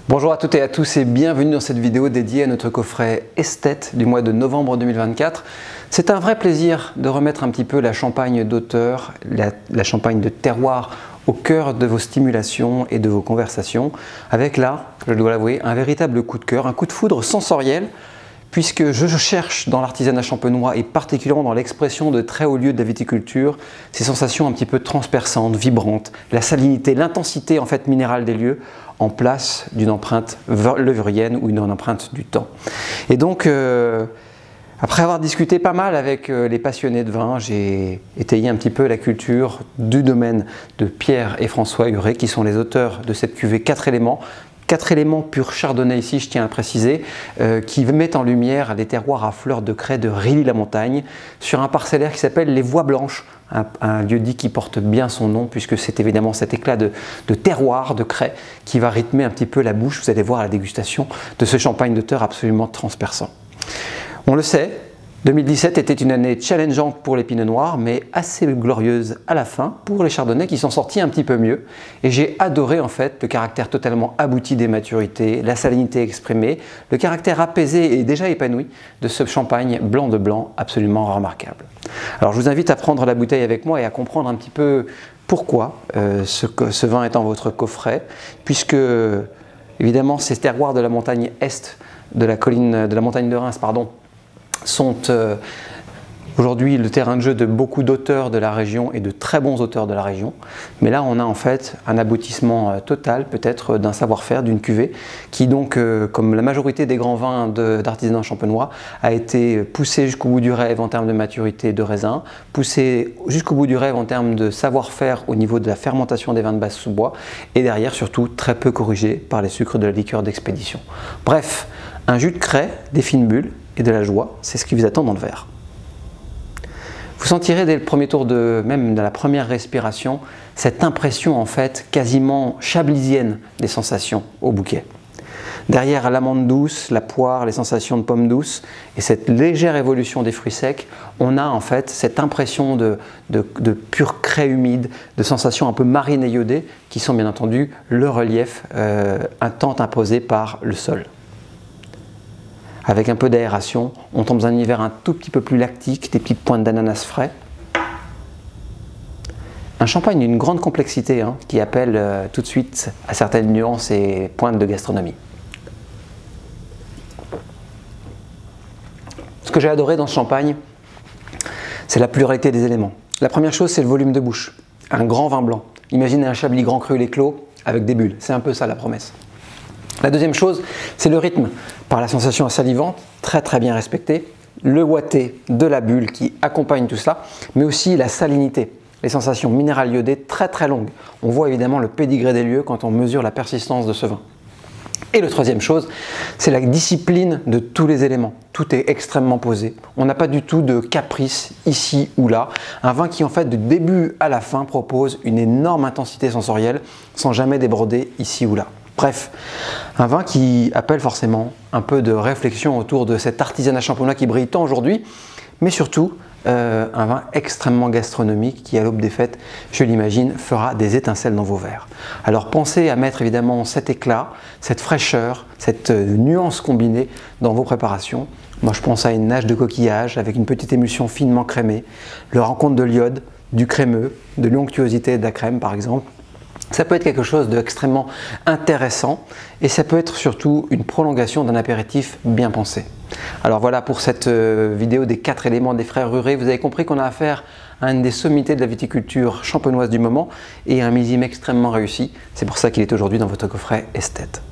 Bonjour à toutes et à tous et bienvenue dans cette vidéo dédiée à notre coffret Esthète du mois de novembre 2024. C'est un vrai plaisir de remettre un petit peu la champagne d'auteur, la champagne de terroir au cœur de vos stimulations et de vos conversations, avec là, je dois l'avouer, un véritable coup de cœur, un coup de foudre sensoriel, puisque je cherche dans l'artisanat champenois et particulièrement dans l'expression de très hauts lieux de la viticulture, ces sensations un petit peu transperçantes, vibrantes, la salinité, l'intensité en fait minérale des lieux en place d'une empreinte levurienne ou une empreinte du temps. Et donc, après avoir discuté pas mal avec les passionnés de vin, j'ai étayé un petit peu la culture du domaine de Pierre et François Huret, qui sont les auteurs de cette cuvée 4 éléments. 4 éléments pur chardonnay ici, je tiens à préciser, qui mettent en lumière les terroirs à fleurs de craie de Rilly-la-Montagne sur un parcellaire qui s'appelle les Voies Blanches, un lieu-dit qui porte bien son nom puisque c'est évidemment cet éclat de terroir, de craie qui va rythmer un petit peu la bouche, vous allez voir à la dégustation de ce champagne d'auteur absolument transperçant. On le sait, 2017 était une année challengeante pour les pinots noirs, mais assez glorieuse à la fin pour les chardonnays qui sont sortis un petit peu mieux. Et j'ai adoré en fait le caractère totalement abouti des maturités, la salinité exprimée, le caractère apaisé et déjà épanoui de ce champagne blanc de blanc absolument remarquable. Alors je vous invite à prendre la bouteille avec moi et à comprendre un petit peu pourquoi ce vin est dans votre coffret, puisque évidemment ces terroirs de la montagne est de la montagne de Reims, sont aujourd'hui le terrain de jeu de beaucoup d'auteurs de la région et de très bons auteurs de la région. Mais là, on a en fait un aboutissement total, peut-être, d'un savoir-faire, d'une cuvée, qui donc, comme la majorité des grands vins d'artisanat champenois, a été poussé jusqu'au bout du rêve en termes de maturité de raisin, poussé jusqu'au bout du rêve en termes de savoir-faire au niveau de la fermentation des vins de basse sous bois, et derrière, surtout, très peu corrigé par les sucres de la liqueur d'expédition. Bref, un jus de craie, des fines bulles, et de la joie, c'est ce qui vous attend dans le verre. Vous sentirez dès le premier tour, même de la première respiration, cette impression en fait quasiment chablisienne des sensations au bouquet. Derrière l'amande douce, la poire, les sensations de pommes douces et cette légère évolution des fruits secs, on a en fait cette impression de pure craie humide, de sensations un peu marines et iodées qui sont bien entendu le relief un temps imposé par le sol. Avec un peu d'aération, on tombe dans un univers un tout petit peu plus lactique, des petites pointes d'ananas frais. Un champagne d'une grande complexité qui appelle tout de suite à certaines nuances et pointes de gastronomie. Ce que j'ai adoré dans ce champagne, c'est la pluralité des éléments. La première chose, c'est le volume de bouche. Un grand vin blanc. Imaginez un Chablis Grand Cru les clos avec des bulles. C'est un peu ça la promesse. La deuxième chose, c'est le rythme, par la sensation salivante, très bien respectée, le ouaté de la bulle qui accompagne tout cela, mais aussi la salinité, les sensations minérales iodées très longues. On voit évidemment le pédigré des lieux quand on mesure la persistance de ce vin. Et la troisième chose, c'est la discipline de tous les éléments. Tout est extrêmement posé. On n'a pas du tout de caprice ici ou là. Un vin qui en fait de début à la fin propose une énorme intensité sensorielle sans jamais déborder ici ou là. Bref, un vin qui appelle forcément un peu de réflexion autour de cet artisanat champenois qui brille tant aujourd'hui, mais surtout un vin extrêmement gastronomique qui, à l'aube des fêtes, je l'imagine, fera des étincelles dans vos verres. Alors pensez à mettre évidemment cet éclat, cette fraîcheur, cette nuance combinée dans vos préparations. Moi je pense à une nage de coquillage avec une petite émulsion finement crémée, le rencontre de l'iode, du crémeux, de l'onctuosité de la crème par exemple. Ça peut être quelque chose d'extrêmement intéressant et ça peut être surtout une prolongation d'un apéritif bien pensé. Alors voilà pour cette vidéo des 4 éléments des frères Huret. Vous avez compris qu'on a affaire à une des sommités de la viticulture champenoise du moment et un millésime extrêmement réussi. C'est pour ça qu'il est aujourd'hui dans votre coffret Esthète.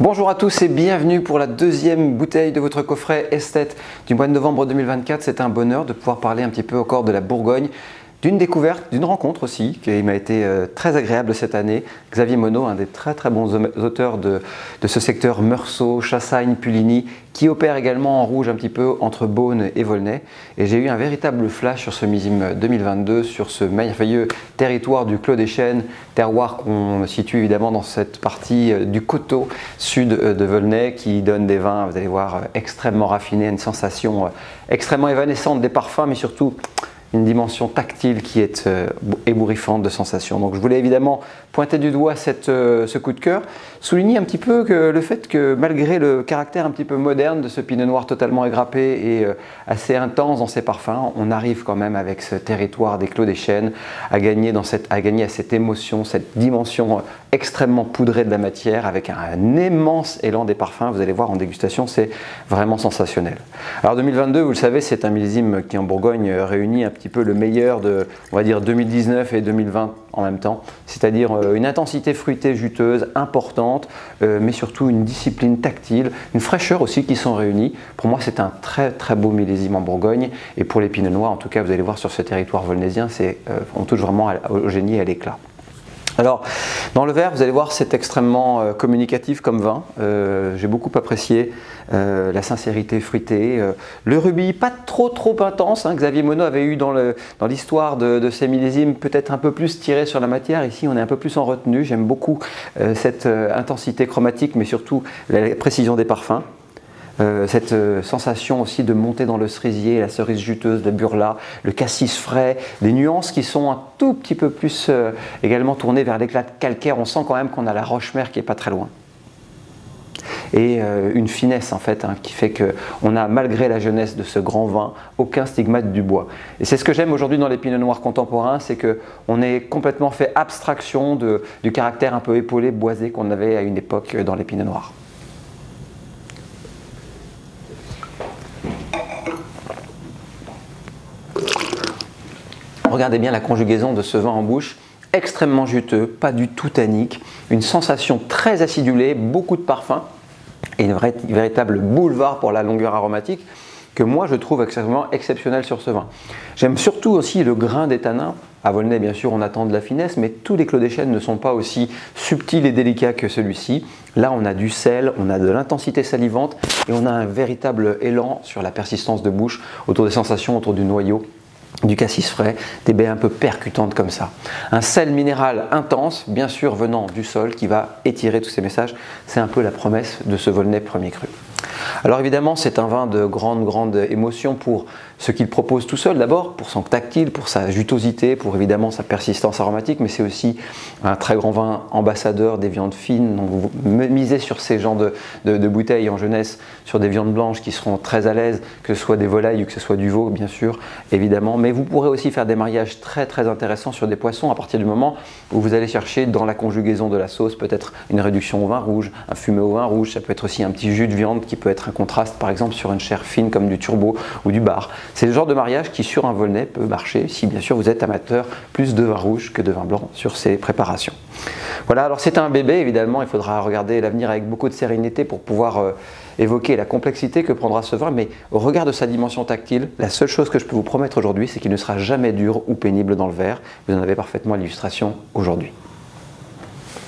Bonjour à tous et bienvenue pour la deuxième bouteille de votre coffret Esthète du mois de novembre 2024. C'est un bonheur de pouvoir parler un petit peu encore de la Bourgogne, d'une découverte, d'une rencontre aussi, qui m'a été très agréable cette année. Xavier Monod, un des très bons auteurs de ce secteur Meursault, Chassagne, Puligny, qui opère également en rouge un petit peu entre Beaune et Volnay. Et j'ai eu un véritable flash sur ce millésime 2022, sur ce merveilleux territoire du Clos des Chênes, terroir qu'on situe évidemment dans cette partie du coteau sud de Volnay, qui donne des vins, vous allez voir, extrêmement raffinés, une sensation extrêmement évanescente des parfums, mais surtout une dimension tactile qui est ébouriffante de sensations. Donc je voulais évidemment pointer du doigt ce coup de cœur, souligner un petit peu le fait que malgré le caractère un petit peu moderne de ce pinot noir totalement égrappé et assez intense dans ses parfums, on arrive quand même avec ce territoire des Clos des Chênes à gagner à cette émotion, cette dimension extrêmement poudrée de la matière avec un immense élan des parfums. Vous allez voir en dégustation, c'est vraiment sensationnel. Alors 2022, vous le savez, c'est un millésime qui en Bourgogne réunit un petit peu le meilleur de, on va dire, 2019 et 2020 en même temps, c'est-à-dire une intensité fruitée juteuse importante, mais surtout une discipline tactile, une fraîcheur aussi qui sont réunies. Pour moi, c'est un très très beau millésime en Bourgogne, et pour les pinots noirs, en tout cas, vous allez voir sur ce territoire volnésien, on touche vraiment au génie et à l'éclat. Alors, dans le verre, vous allez voir, c'est extrêmement communicatif comme vin. J'ai beaucoup apprécié la sincérité fruitée. Le rubis, pas trop intense. Hein. Xavier Monod avait eu dans l'histoire de ces millésimes peut-être un peu plus tiré sur la matière. Ici, on est un peu plus en retenue. J'aime beaucoup cette intensité chromatique, mais surtout la précision des parfums. Cette sensation aussi de monter dans le cerisier, la cerise juteuse, le burla, le cassis frais, des nuances qui sont un tout petit peu plus également tournées vers l'éclat calcaire. On sent quand même qu'on a la Roche-Mère qui n'est pas très loin. Et une finesse en fait, hein, qui fait qu'on a, malgré la jeunesse de ce grand vin, aucun stigmate du bois. Et c'est ce que j'aime aujourd'hui dans les pinots noirs contemporains, c'est qu'on ait complètement fait abstraction du caractère un peu épaulé, boisé qu'on avait à une époque dans les pinots noirs. Regardez bien la conjugaison de ce vin en bouche, extrêmement juteux, pas du tout tannique, une sensation très acidulée, beaucoup de parfum et une véritable boulevard pour la longueur aromatique que moi je trouve extrêmement exceptionnel sur ce vin. J'aime surtout aussi le grain des tanins. À Volnay, bien sûr, on attend de la finesse, mais tous les Clos des Chênes ne sont pas aussi subtils et délicats que celui-ci. Là, on a du sel, on a de l'intensité salivante et on a un véritable élan sur la persistance de bouche, autour des sensations, autour du noyau, du cassis frais, des baies un peu percutantes comme ça. Un sel minéral intense, bien sûr venant du sol, qui va étirer tous ces messages. C'est un peu la promesse de ce Volnay premier cru. Alors évidemment, c'est un vin de grande émotion pour ce qu'il propose tout seul, d'abord pour son tactile, pour sa jutosité, pour évidemment sa persistance aromatique, mais c'est aussi un très grand vin ambassadeur des viandes fines. Donc vous misez sur ces genres de bouteilles en jeunesse, sur des viandes blanches qui seront très à l'aise, que ce soit des volailles ou que ce soit du veau, bien sûr, évidemment. Mais vous pourrez aussi faire des mariages très intéressants sur des poissons à partir du moment où vous allez chercher dans la conjugaison de la sauce peut-être une réduction au vin rouge, un fumé au vin rouge, ça peut être aussi un petit jus de viande qui peut être un contraste par exemple sur une chair fine comme du turbo ou du bar. C'est le genre de mariage qui sur un Volnay peut marcher si bien sûr vous êtes amateur plus de vin rouge que de vin blanc sur ces préparations. Voilà, alors c'est un bébé évidemment, il faudra regarder l'avenir avec beaucoup de sérénité pour pouvoir évoquer la complexité que prendra ce vin, mais au regard de sa dimension tactile, la seule chose que je peux vous promettre aujourd'hui, c'est qu'il ne sera jamais dur ou pénible dans le verre. Vous en avez parfaitement l'illustration aujourd'hui.